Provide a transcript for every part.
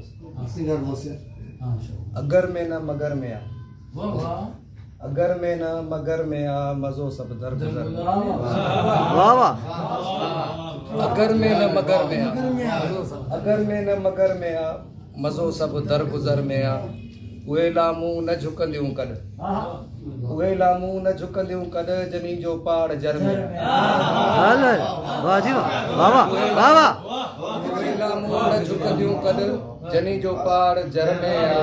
Singer मोसे अगर में न मगर में आ, वाह वाह, अगर में न मगर में आ, मजो सब दर गुजर। वाह वाह अगर में न मगर में आ, अगर में न मगर में आ, मजो सब दर गुजर में आ। उहे लामूं न झुकंदियूं कॾ, उहे लामूं न झुकंदियूं कॾ, जनी जो पहाड़ जर में आ। हल वाह जी वाह वाह वाह वाह वाह उहे लामूं न झुकंदियूं कॾ, जनी जो पहाड़ जर में आ।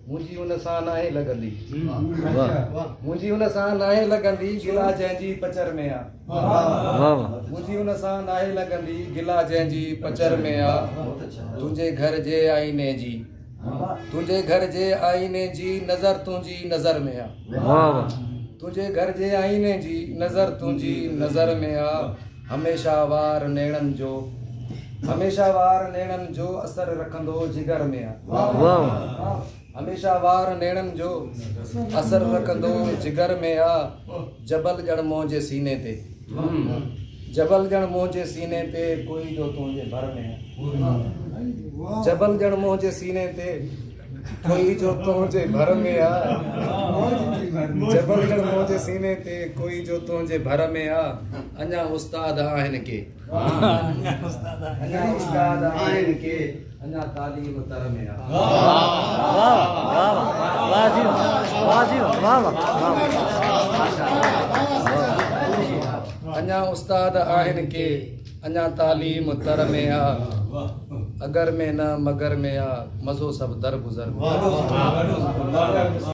मुंहिंजी हुन सां नाहे लॻंदी, मुंहिंजी हुन सां नाहे लॻंदी, गिला जंहिंजी पचर में आ। वाह मुंहिंजी हुन सां नाहे लॻंदी, गिला जंहिंजी पचर में आ। तुंहिंजे घर जे आईने जी, तुंहिंजे घर जे आईने जी नज़र तुंहिंजी नज़र में आ। वाह तुंहिंजे घर जे आईने जी नज़र तुंहिंजी नज़र में आ। हमेशा वार नेणनि जो, हमेशा वार नेणनि जो असर रखंदो जिगर में आ। वाह हमेशा वार नेणनि जो असर रखंदो जिगर में आ। जबल ॼण मुंहिंजे सीने ते, जबल ॼण मुंहिंजे सीने ते, कोई जो तुंहिंजे भर में आ। जबल ॼण मुंहिंजे सीने ते, कोई जो तुंहिंजे भर में आ। जबल ॼण मुंहिंजे सीने ते, कोई जो तुंहिंजे भर में आ। अञा उस्ताद आहिनि के, अञा उस्ताद आहिनि के, अञा तालीम तर में आ। वाह जी वाह जी वाह वाह अञा उस्ताद आहिनि के, अञा तालीम तर में आ। अगर में न मगर में आ, मज़ो सब दर गुजर में आ।